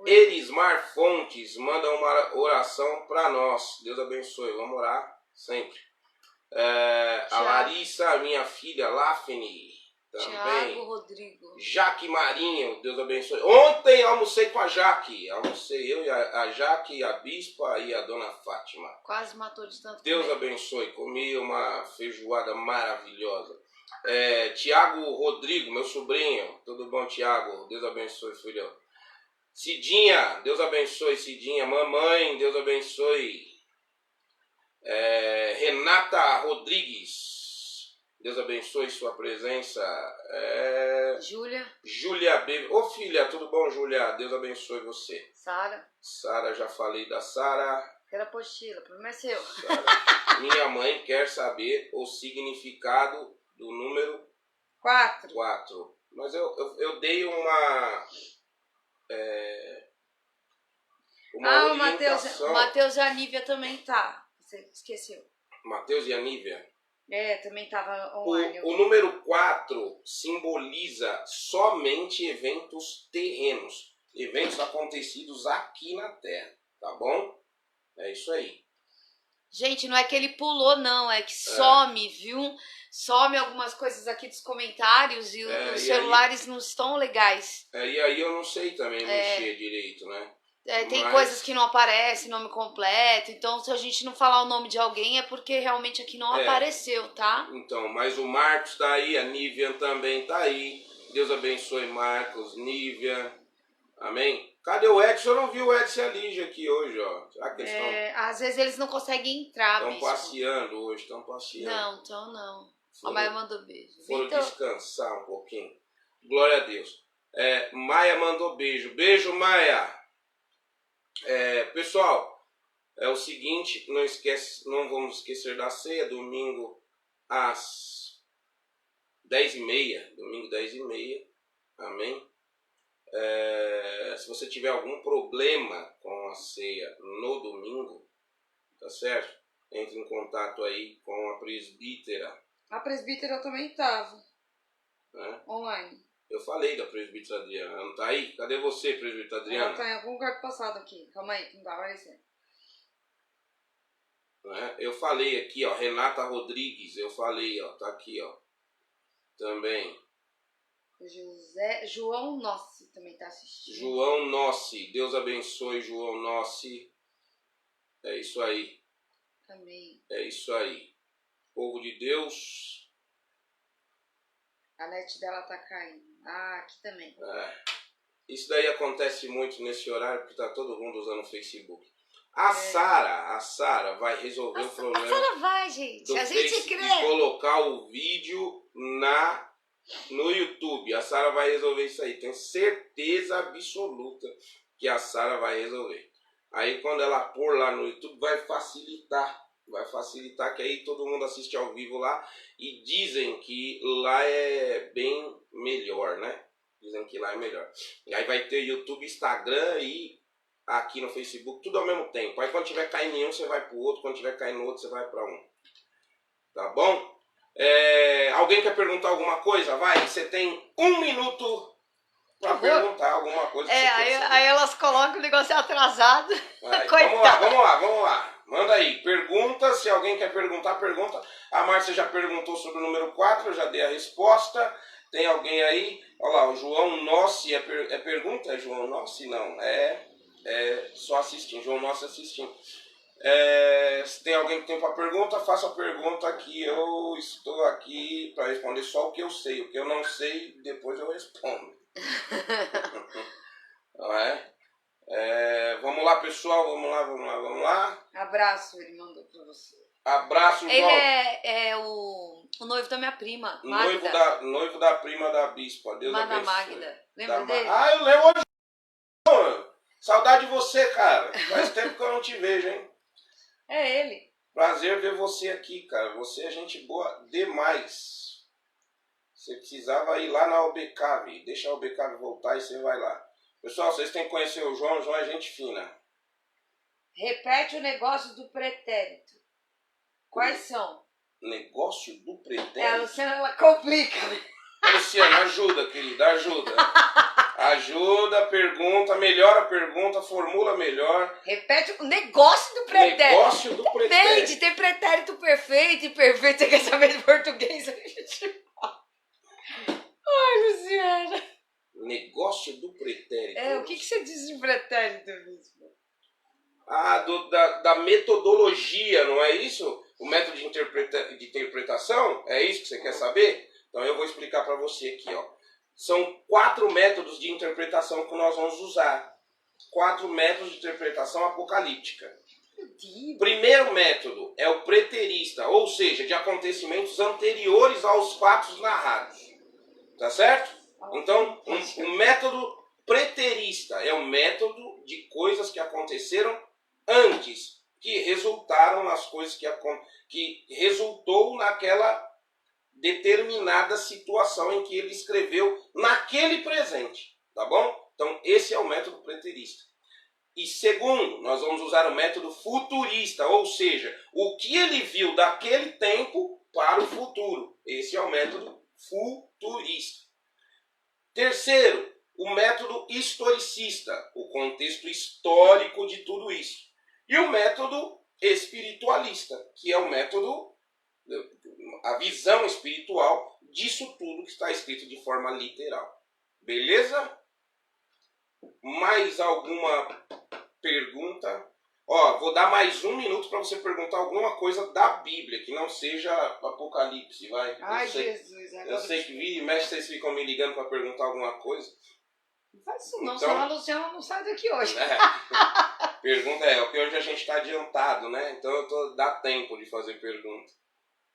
Elismar Fontes manda uma oração para nós. Deus abençoe. Vamos orar sempre. A Larissa, minha filha, Lafne, também. Tiago Rodrigo. Jaque Marinho, Deus abençoe. Ontem almocei com a Jaque. Almocei eu e a Jaque, a Bispa e a Dona Fátima. Quase matou de tanto Deus comer. abençoe. Comi uma feijoada maravilhosa. Tiago Rodrigo, meu sobrinho. Tudo bom, Tiago? Deus abençoe, filho. Cidinha, Deus abençoe, Cidinha. Mamãe, Deus abençoe. Renata Rodrigues, Deus abençoe sua presença. Júlia Bebe. Ô filha, tudo bom, Júlia? Deus abençoe você. Sara, já falei da Sara. Quero apostila, problema é seu. Minha mãe quer saber o significado do número 4. Mas eu dei uma orientação. O Matheus e a Nívia também tá. Você esqueceu. Matheus e a Nívia? Também tava online. O número 4 simboliza somente eventos terrenos. Eventos acontecidos aqui na Terra. Tá bom? É isso aí. Gente, não é que ele pulou, não. É que some, viu? Some algumas coisas aqui dos comentários e os celulares não estão legais. E aí eu não sei também mexer direito, né? Tem Mas- coisas que não aparecem, nome completo. Então, se a gente não falar o nome de alguém, é porque realmente aqui não apareceu, tá? Então, mas o Marcos tá aí, a Nívian também tá aí. Deus abençoe Marcos, Nívian. Amém? Cadê o Edson? Eu não vi o Edson e a Lígia aqui hoje, ó. Será que eles Às vezes eles não conseguem entrar, estão bispo. passeando hoje? Estão passeando. Não, então não. A Foram- Maia mandou beijo. Foram Vitor, descansar um pouquinho. Glória a Deus. Maia mandou beijo. Beijo, Maia. Pessoal, é o seguinte, não vamos esquecer da ceia, domingo às 10h30. Domingo 10h30. Amém? Se você tiver algum problema com a ceia no domingo, tá certo? Entre em contato aí com a presbítera. A presbítera também tava Né? online. Eu falei da presbítera Adriana. Ela não tá aí? Cadê você, presbítera Adriana? Ela tá em algum lugar passado aqui. Calma aí, que não tá aparecendo. Né? Eu falei aqui, ó, Renata Rodrigues, eu falei, ó, tá aqui, ó. Também. João Nossi também tá assistindo. João Nossi, Deus abençoe João Nossi. É isso aí, Amém. é isso aí. Povo de Deus. A net dela tá caindo. Ah, aqui também. Isso daí acontece muito nesse horário porque tá todo mundo usando o Facebook. A Sara vai resolver o problema. A Sara vai, gente. do A gente Face crê. e colocar o vídeo no YouTube. A Sara vai resolver isso aí. Tenho certeza absoluta que a Sara vai resolver. Aí quando ela pôr lá no YouTube vai facilitar. Vai facilitar que aí todo mundo assiste ao vivo lá. E dizem que lá é bem melhor, né? Dizem que lá é melhor. E aí vai ter YouTube, Instagram e aqui no Facebook, tudo ao mesmo tempo. Aí quando tiver caindo em um, você vai pro outro. Quando tiver caindo no outro, você vai para um. Tá bom? Alguém quer perguntar alguma coisa? Vai, você tem 1 minuto para perguntar alguma coisa. Que você quer saber. Aí elas colocam o negócio atrasado. Vai, Coitada. vamos lá. Manda aí, pergunta. Se alguém quer perguntar, pergunta. A Márcia já perguntou sobre o número 4, eu já dei a resposta. Tem alguém aí? Olha lá, o João Nossi, é pergunta? É João Nossi? Não, é só assistindo, João Nossi assistindo. Se tem alguém que tem uma pergunta, faça a pergunta que eu estou aqui para responder só o que eu sei. O que eu não sei, depois eu respondo. Não é? Vamos lá, pessoal, vamos lá. Abraço, ele mandou pra você. Abraço, Ele João. é o noivo da minha prima, Magda. Noivo da prima da bispa. Deus Magda abençoe. Magda. Lembra dele? Eu lembro hoje. Saudade de você, cara. Faz tempo que eu não te vejo, hein? É ele. Prazer ver você aqui, cara. Você é gente boa demais. Você precisava ir lá na OBCAV. Deixa a OBCAV voltar e você vai lá. Pessoal, vocês têm que conhecer o João. O João é gente fina. Repete o negócio do pretérito. Quais são? Negócio do A pretérito. Luciana, ela complica. Luciana, ajuda, querida. Ajuda. Ajuda, pergunta, melhora a pergunta, formula melhor. Repete o negócio do pretérito. Negócio do pretérito. Entende? Tem pretérito perfeito e perfeito. Você quer saber de português? Ai, Luciana. Negócio do pretérito. O que você diz de pretérito, bispo? Da metodologia, não é isso? O método de interpretação? É isso que você quer saber? Então eu vou explicar para você aqui, ó. São 4 métodos de interpretação que nós vamos usar. 4 métodos de interpretação apocalíptica. Primeiro método é o preterista, ou seja, de acontecimentos anteriores aos fatos narrados. Tá certo? Então, o método preterista é o método de coisas que aconteceram antes, que resultaram nas coisas que resultou naquela determinada situação em que ele escreveu naquele presente, tá bom? Então esse é o método preterista. E segundo, nós vamos usar o método futurista, ou seja, o que ele viu daquele tempo para o futuro. Esse é o método futurista. Terceiro, o método historicista, o contexto histórico de tudo isso. E o método espiritualista, que é o método, a visão espiritual disso tudo que está escrito de forma literal. Beleza? Mais alguma pergunta. Ó, vou dar mais 1 minuto para você perguntar alguma coisa da Bíblia, que não seja Apocalipse, vai. Ai, Jesus. Eu sei que vira e mexe, vocês ficam me ligando para perguntar alguma coisa. Não faz isso não, Então, senão a Luciana não sai daqui hoje. Pergunta porque hoje a gente está adiantado, né? Então dá tempo de fazer pergunta.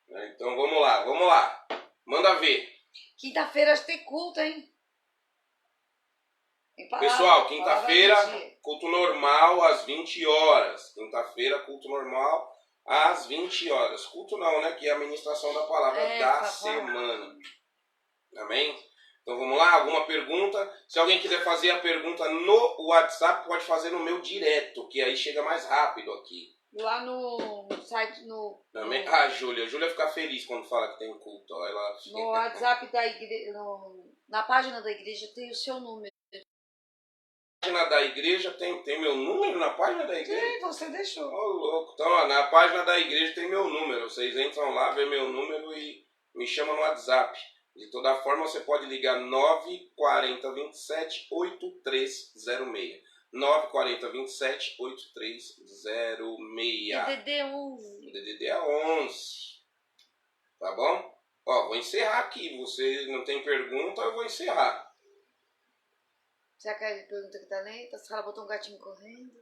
Então vamos lá. Manda ver. Quinta-feira tem culto, hein? Pessoal, quinta-feira, culto normal às 20 horas. Quinta-feira, culto normal às 20 horas. Culto não, né? Que é a ministração da palavra da semana. Amém? Então vamos lá, alguma pergunta? Se alguém quiser fazer a pergunta no WhatsApp, pode fazer no meu direto, que aí chega mais rápido aqui. Lá no site, Amém? Ah, Júlia fica feliz quando fala que tem culto. Ó. Ela... No WhatsApp da igreja, na página da igreja tem o seu número. Na página da igreja tem meu número na página da igreja? Sim, você deixou. Ô, louco. Então, ó, na página da igreja tem meu número. Vocês entram lá, vê meu número e me chamam no WhatsApp. De toda forma, você pode ligar 940 27 8306. 940 27 8306. DDD 11. DDD é 11. Tá bom? Ó, vou encerrar aqui. Você não tem pergunta, eu vou encerrar. Será que a pergunta que tá lenta? Se ela botou um gatinho correndo?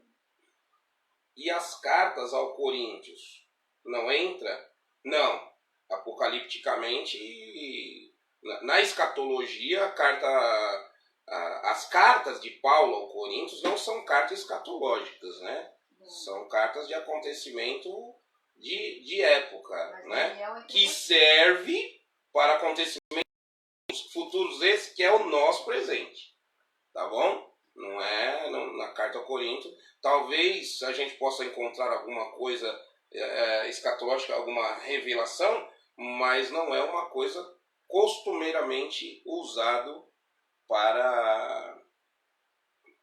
E as cartas ao Coríntios? Não entra? Não. Apocalipticamente, na escatologia, as cartas de Paulo ao Coríntios não são cartas escatológicas, né? São cartas de acontecimento de época, né? Que serve para acontecimentos futuros esses, que é o nosso presente. Tá bom? Não é na carta ao Corinto. Talvez a gente possa encontrar alguma coisa escatológica, alguma revelação, mas não é uma coisa costumeiramente usado para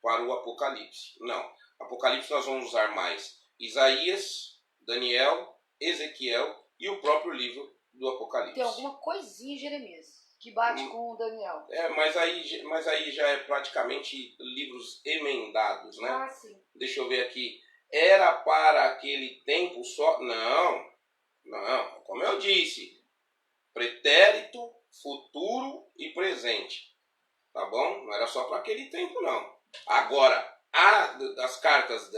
o Apocalipse. Não. Apocalipse nós vamos usar mais Isaías, Daniel, Ezequiel e o próprio livro do Apocalipse. Tem alguma coisinha em Jeremias que bate com o Daniel. Mas aí já é praticamente livros emendados, né? Ah, sim. Deixa eu ver aqui. Era para aquele tempo só? Não. Como eu disse, pretérito, futuro e presente. Tá bom? Não era só para aquele tempo, não. Agora, as cartas,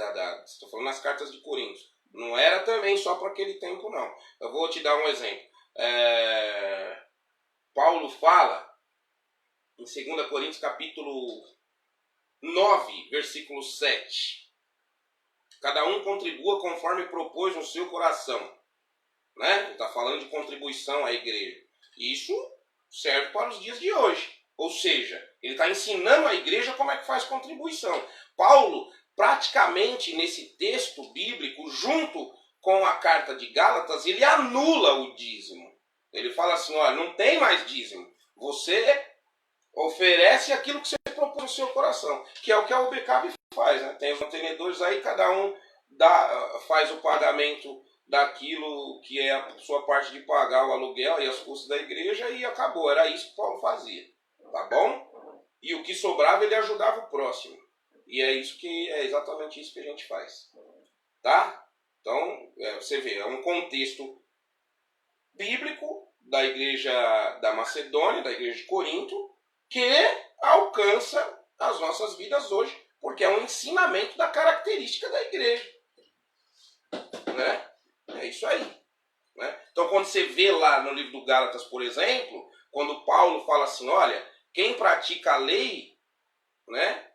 estou falando das cartas de Coríntios, não era também só para aquele tempo, não. Eu vou te dar um exemplo. Paulo fala em 2 Coríntios capítulo 9, versículo 7. Cada um contribua conforme propôs no seu coração. Né? Ele está falando de contribuição à igreja. Isso serve para os dias de hoje. Ou seja, ele está ensinando à igreja como é que faz contribuição. Paulo, praticamente nesse texto bíblico, junto com a carta de Gálatas, ele anula o dízimo. Ele fala assim, olha, não tem mais dízimo. Você oferece aquilo que você propôs no seu coração, que é o que a UBCAB faz. Né? Tem os mantenedores aí, cada um faz o pagamento daquilo que é a sua parte de pagar o aluguel e as custas da igreja e acabou. Era isso que Paulo fazia. Tá bom? E o que sobrava ele ajudava o próximo. E é exatamente isso que a gente faz. Tá? Então, você vê, é um contexto bíblico da igreja da Macedônia, da igreja de Corinto, que alcança as nossas vidas hoje, porque é um ensinamento da característica da igreja. Né? É isso aí. Né? Então, quando você vê lá no livro do Gálatas, por exemplo, quando Paulo fala assim, olha, quem pratica a lei, né?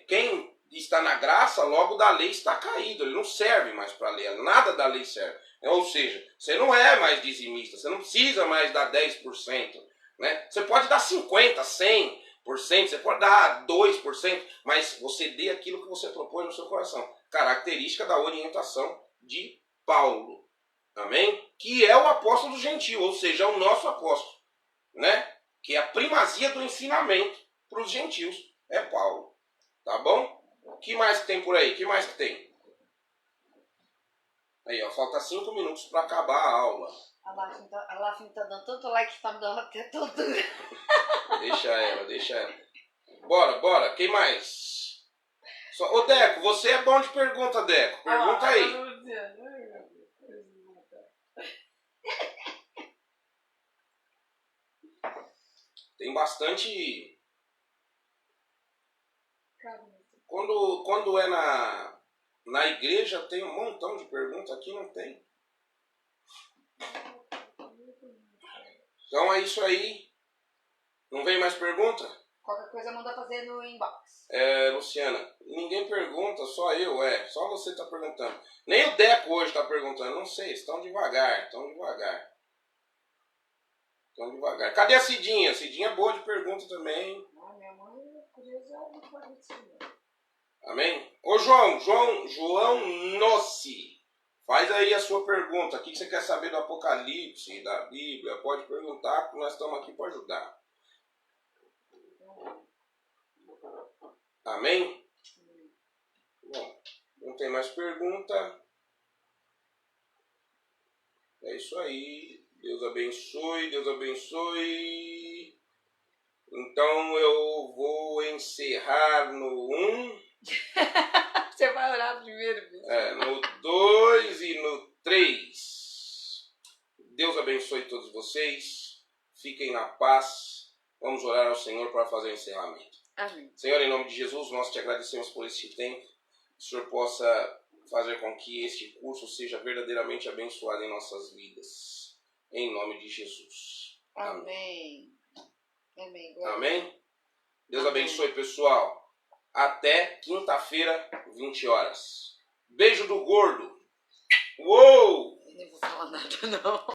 Quem está na graça, logo da lei está caído. Ele não serve mais para a lei, nada da lei serve. Ou seja, você não é mais dizimista, você não precisa mais dar 10%. Né? Você pode dar 50%, 100%, você pode dar 2%, mas você dê aquilo que você propõe no seu coração. Característica da orientação de Paulo. Amém? Que é o apóstolo gentil, ou seja, é o nosso apóstolo. Né? Que é a primazia do ensinamento para os gentios. É Paulo. Tá bom? O que mais que tem por aí? O que mais que tem? Aí, ó, falta 5 minutos para acabar a aula. A Lafim tá dando tanto like que tá me dando até todo. Deixa ela. Bora. Quem mais? Ô, Deco, você é bom de pergunta, Deco. Pergunta aí. Tem bastante... Quando é na igreja, tem um montão de perguntas. Aqui não tem. Então é isso aí. Não vem mais pergunta? Qualquer coisa manda fazer no inbox. Luciana, ninguém pergunta, só eu, só você tá perguntando. Nem o Deco hoje tá perguntando, não sei, estão devagar. Cadê a Cidinha? Cidinha é boa de pergunta também. Minha mãe é curiosa, não pode dizer. Amém? Ô João Nossi, faz aí a sua pergunta. O que você quer saber do Apocalipse, da Bíblia? Pode perguntar, que nós estamos aqui para ajudar. Amém? Bom, não tem mais pergunta. É isso aí. Deus abençoe, Deus abençoe. Então eu vou encerrar no 1. Você vai orar primeiro, bicho. No 2 e no 3. Deus abençoe todos vocês. Fiquem na paz. Vamos orar ao Senhor para fazer o encerramento. Amém. Senhor, em nome de Jesus, nós te agradecemos por este tempo. Que o Senhor possa fazer com que este curso seja verdadeiramente abençoado em nossas vidas. Em nome de Jesus. Amém. Amém. Amém? Deus Amém. abençoe, pessoal. Até quinta-feira, 20 horas. Beijo do gordo. Uou! Eu nem vou falar nada, não.